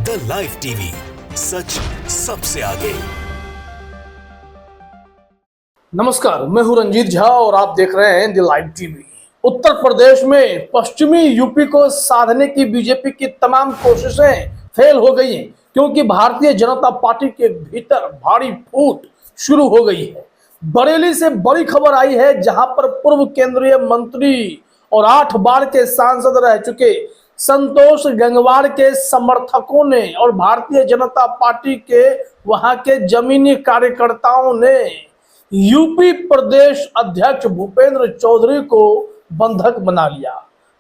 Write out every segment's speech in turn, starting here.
The live TV, सच सबसे आगे। नमस्कार, मैं हूं रंजीत झा और आप देख रहे हैं the live TV. Uttar Pradesh में पश्चिमी यूपी को साधने की बीजेपी की तमाम कोशिशें फेल हो गई हैं, क्योंकि भारतीय जनता पार्टी के भीतर भारी फूट शुरू हो गई है। बरेली से बड़ी खबर आई है, जहां पर पूर्व केंद्रीय मंत्री और 8 बार के सांसद रह चुके संतोष गंगवार के समर्थकों ने और भारतीय जनता पार्टी के वहां के जमीनी कार्यकर्ताओं ने यूपी प्रदेश अध्यक्ष भूपेंद्र चौधरी को बंधक बना लिया।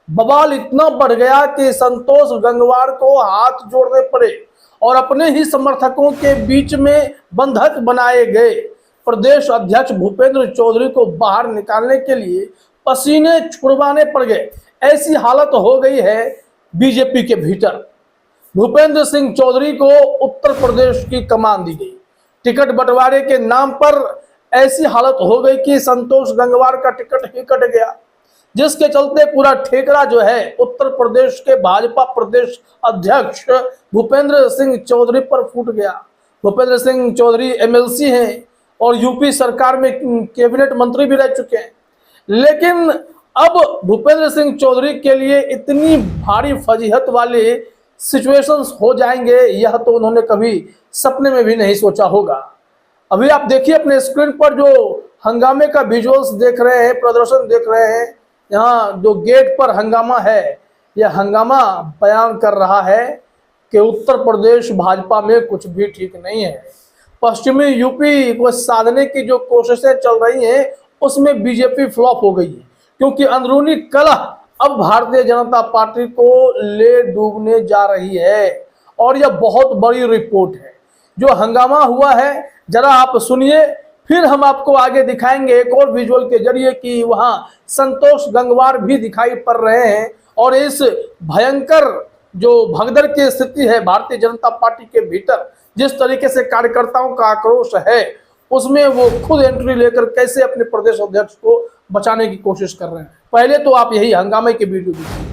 बवाल इतना बढ़ गया कि संतोष गंगवार को हाथ जोड़ने पड़े और अपने ही समर्थकों के बीच में बंधक बनाए गए। प्रदेश अध्यक्ष भूपेंद्र चौधरी को बाहर निकालने के लिए पसीने छुड़वाने पड़ गए। ऐसी हालत हो गई है बीजेपी के भीतर। भूपेंद्र सिंह चौधरी को उत्तर प्रदेश की कमान दी गई। टिकट बंटवारे के नाम पर ऐसी हालत हो गई कि संतोष गंगवार का टिकट ही कट गया, जिसके चलते पूरा ठेकरा जो है उत्तर प्रदेश के भाजपा प्रदेश अध्यक्ष भूपेंद्र सिंह चौधरी पर फूट गया। भूपेंद्र सिंह चौधरी एमएलसी हैं और यूपी सरकार में कैबिनेट मंत्री भी रह चुके हैं, लेकिन अब भूपेंद्र सिंह चौधरी के लिए इतनी भारी फजीहत वाली सिचुएशंस हो जाएंगे, यह तो उन्होंने कभी सपने में भी नहीं सोचा होगा। अभी आप देखिए अपने स्क्रीन पर जो हंगामे का विजुअल्स देख रहे हैं, प्रदर्शन देख रहे हैं। यहाँ जो गेट पर हंगामा है, यह हंगामा बयान कर रहा है कि उत्तर प्रदेश भाजपा में कुछ भी ठीक नहीं है। पश्चिमी यूपी को साधने की जो कोशिशें चल रही हैं, उसमें बीजेपी फ्लॉप हो गई है, क्योंकि अंदरूनी कलह अब भारतीय जनता पार्टी को ले डूबने जा रही है। और यह बहुत बड़ी रिपोर्ट है। जो हंगामा हुआ है, जरा आप सुनिए, फिर हम आपको आगे दिखाएंगे एक और विजुअल के जरिए कि वहां संतोष गंगवार भी दिखाई पड़ रहे हैं। और इस भयंकर जो भगदड़ की स्थिति है भारतीय जनता पार्टी के भीतर, जिस तरीके से कार्यकर्ताओं का आक्रोश है, उसमें वो खुद एंट्री लेकर कैसे अपने प्रदेश अध्यक्ष को बचाने की कोशिश कर रहे हैं। पहले तो आप यही हंगामे के वीडियो देखिए।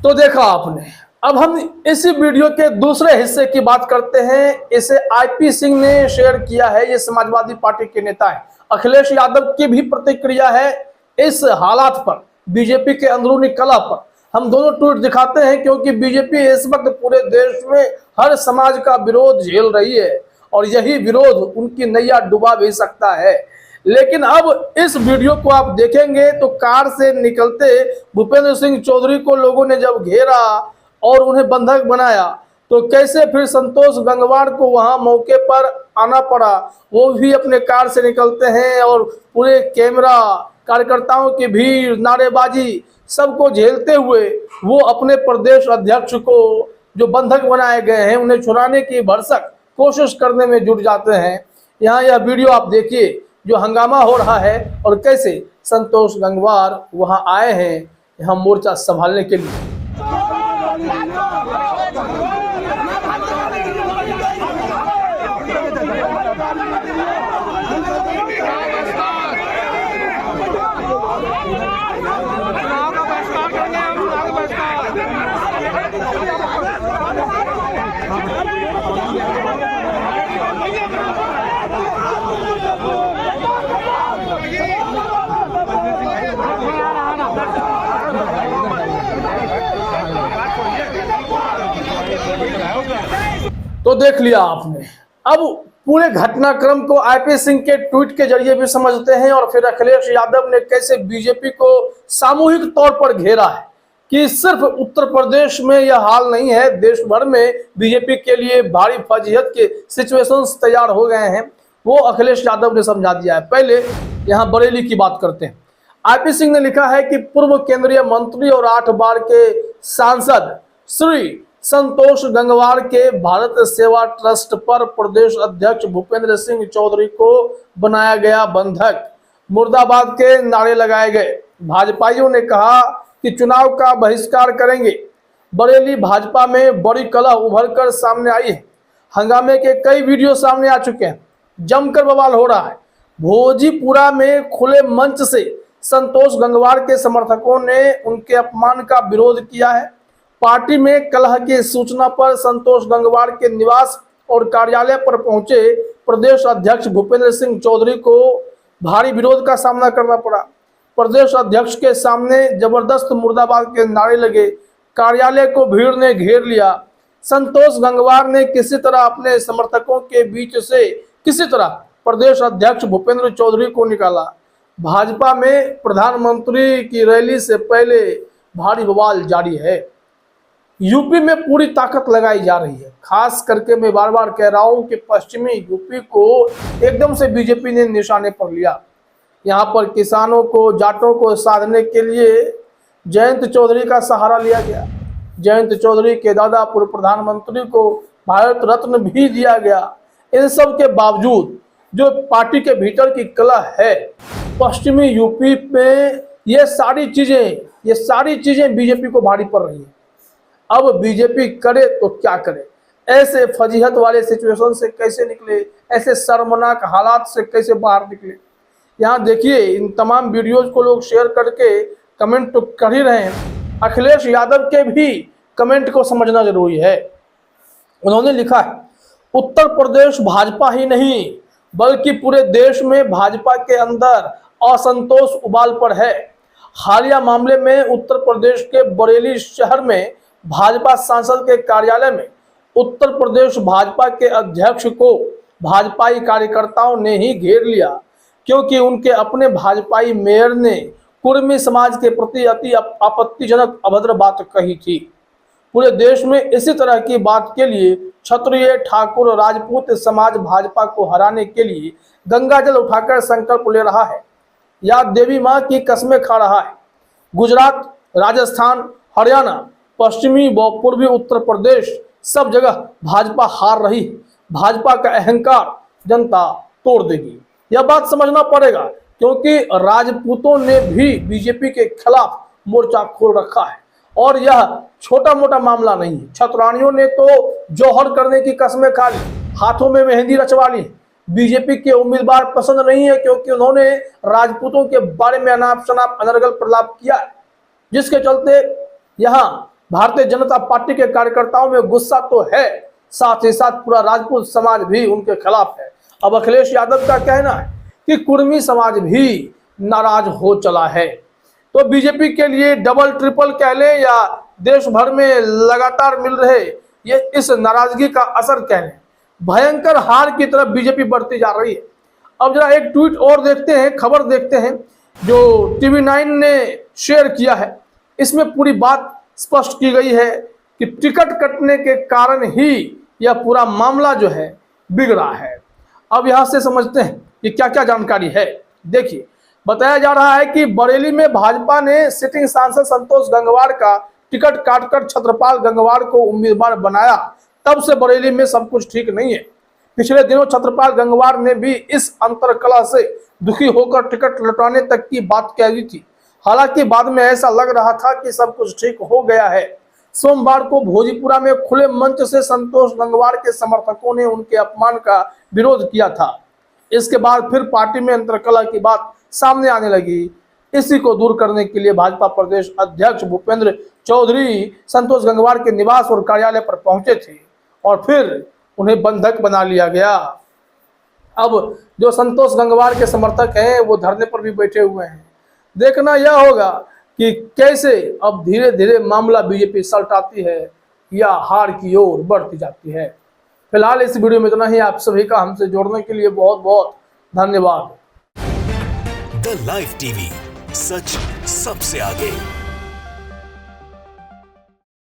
तो देखा आपने। अब हम इसी वीडियो के दूसरे हिस्से की बात करते हैं। इसे आईपी सिंह ने शेयर किया है। ये समाजवादी पार्टी के नेता है। अखिलेश यादव की भी प्रतिक्रिया है इस हालात पर, बीजेपी के अंदरूनी कलह पर। हम दोनों ट्वीट दिखाते हैं, क्योंकि बीजेपी इस वक्त पूरे देश में हर समाज का विरोध झेल रही है और यही विरोध उनकी नैया डुबा भी सकता है। लेकिन अब इस वीडियो को आप देखेंगे तो कार से निकलते भूपेंद्र सिंह चौधरी को लोगों ने जब घेरा और उन्हें बंधक बनाया, तो कैसे फिर संतोष गंगवार को वहां मौके पर आना पड़ा। वो भी अपने कार से निकलते हैं और पूरे कैमरा, कार्यकर्ताओं की भीड़, नारेबाजी सबको झेलते हुए वो अपने प्रदेश अध्यक्ष को जो बंधक बनाए गए हैं उन्हें छुड़ाने की भरसक कोशिश करने में जुट जाते हैं। यहाँ यह वीडियो आप देखिए जो हंगामा हो रहा है और कैसे संतोष गंगवार वहां आए हैं यहाँ मोर्चा संभालने के लिए। तो देख लिया आपने। अब पूरे घटनाक्रम को आईपी सिंह के ट्वीट के जरिए भी समझते हैं और फिर अखिलेश यादव ने कैसे बीजेपी को सामूहिक तौर पर घेरा है कि सिर्फ उत्तर प्रदेश में यह हाल नहीं है, देश भर में बीजेपी के लिए भारी फजीहत के सिचुएशंस तैयार हो गए हैं। वो अखिलेश यादव ने समझा दिया है। पहले यहाँ बरेली की बात करते हैं। आईपी सिंह ने लिखा है कि पूर्व केंद्रीय मंत्री और 8 बार के सांसद श्री संतोष गंगवार के भारत सेवा ट्रस्ट पर प्रदेश अध्यक्ष भूपेंद्र सिंह चौधरी को बनाया गया बंधक। मुर्दाबाद के नारे लगाए गए। भाजपाइयों ने कहा कि चुनाव का बहिष्कार करेंगे। बरेली भाजपा में बड़ी कलह उभर कर सामने आई है। हंगामे के कई वीडियो सामने आ चुके हैं, जमकर बवाल हो रहा है। भोजीपुरा में खुले मंच से संतोष गंगवार के समर्थकों ने उनके अपमान का विरोध किया है। पार्टी में कलह की सूचना पर संतोष गंगवार के निवास और कार्यालय पर पहुंचे प्रदेश अध्यक्ष भूपेंद्र सिंह चौधरी को भारी विरोध का सामना करना पड़ा। प्रदेश अध्यक्ष के सामने जबरदस्त मुर्दाबाद के नारे लगे, कार्यालय को भीड़ ने घेर लिया। संतोष गंगवार ने किसी तरह अपने समर्थकों के बीच से किसी तरह प्रदेश अध्यक्ष भूपेंद्र चौधरी को निकाला। भाजपा में प्रधानमंत्री की रैली से पहले भारी बवाल जारी है। यूपी में पूरी ताकत लगाई जा रही है। खास करके मैं बार बार कह रहा हूं कि पश्चिमी यूपी को एकदम से बीजेपी ने निशाने पर लिया। यहाँ पर किसानों को, जाटों को साधने के लिए जयंत चौधरी का सहारा लिया गया। जयंत चौधरी के दादा पूर्व प्रधानमंत्री को भारत रत्न भी दिया गया। इन सब के बावजूद जो पार्टी के भीतर की कलह है, पश्चिमी यूपी में ये सारी चीजें बीजेपी को भारी पड़ रही है। अब बीजेपी करे तो क्या करे, ऐसे फजीहत वाले सिचुएशन से कैसे निकले, ऐसे शर्मनाक हालात से कैसे बाहर निकले। यहाँ देखिए, इन तमाम वीडियोज को लोग शेयर करके कमेंट तो कर ही रहे हैं। अखिलेश यादव के भी कमेंट को समझना जरूरी है। उन्होंने लिखा है, उत्तर प्रदेश भाजपा ही नहीं बल्कि पूरे देश में भाजपा के अंदर असंतोष उबाल पर है। हालिया मामले में उत्तर प्रदेश के बरेली शहर में भाजपा सांसद के कार्यालय में उत्तर प्रदेश भाजपा के अध्यक्ष को भाजपाई कार्यकर्ताओं ने ही घेर लिया, क्योंकि उनके अपने भाजपाई मेयर ने कुर्मी समाज के प्रति अति आपत्तिजनक अभद्र बात कही थी। पूरे देश में इसी तरह की बात के लिए क्षत्रिय, ठाकुर, राजपूत समाज भाजपा को हराने के लिए गंगाजल उठाकर संकल्प ले रहा है या देवी मां की कस्में खा रहा है। गुजरात, राजस्थान, हरियाणा, पश्चिमी व पूर्वी उत्तर प्रदेश सब जगह भाजपा हार रही है। भाजपा का अहंकार जनता तोड़ देगी, यह बात समझना पड़ेगा, क्योंकि राजपूतों ने भी बीजेपी के खिलाफ मोर्चा खोल रखा है और यह छोटा मोटा मामला नहीं है। छतरानियों ने तो जौहर करने की कस्में खा ली, हाथों में मेहंदी रचवा ली। बीजेपी के उम्मीदवार पसंद नहीं है क्योंकि उन्होंने राजपूतों के बारे में अनाप शनाप अनर्गल प्रलाप किया है, जिसके चलते यहाँ भारतीय जनता पार्टी के कार्यकर्ताओं में गुस्सा तो है, साथ ही साथ पूरा राजपूत समाज भी उनके खिलाफ है। अब अखिलेश यादव का कहना है कि कुर्मी समाज भी नाराज हो चला है, तो बीजेपी के लिए डबल ट्रिपल कह ले या देश भर में लगातार मिल रहे ये इस नाराजगी का असर कह लें, भयंकर हार की तरफ बीजेपी बढ़ती जा रही है। अब जरा एक ट्वीट और देखते हैं, खबर देखते हैं जो TV9 ने शेयर किया है। इसमें पूरी बात स्पष्ट की गई है कि टिकट कटने के कारण ही यह पूरा मामला जो है बिगड़ा है। अब यहां से समझते हैं कि क्या क्या जानकारी है। देखिए, बताया जा रहा है कि बरेली में भाजपा ने सिटिंग सांसद संतोष गंगवार का टिकट काटकर छत्रपाल गंगवार को उम्मीदवार बनाया। तब से बरेली में सब कुछ ठीक नहीं है। पिछले दिनों छत्रपाल गंगवार ने भी इस अंतरकलह से दुखी होकर टिकट लौटाने तक की बात कह दी थी। हालांकि बाद में ऐसा लग रहा था कि सब कुछ ठीक हो गया है। सोमवार को भोजीपुरा में खुले मंच से संतोष गंगवार के समर्थकों ने उनके अपमान का विरोध किया था। इसके बाद फिर पार्टी में अंतरकलह की बात सामने आने लगी। इसी को दूर करने के लिए भाजपा प्रदेश अध्यक्ष भूपेंद्र चौधरी संतोष गंगवार के निवास और कार्यालय पर पहुंचे थे और फिर उन्हें बंधक बना लिया गया। अब जो संतोष गंगवार के समर्थक हैं वो धरने पर भी बैठे हुए हैं। देखना यह होगा कि कैसे अब धीरे धीरे मामला बीजेपी सलटाती है या हार की ओर बढ़ती जाती है। फिलहाल इस वीडियो में इतना ही। आप सभी का हमसे जोड़ने के लिए बहुत बहुत धन्यवाद। द लाइव टीवी, सच सबसे आगे।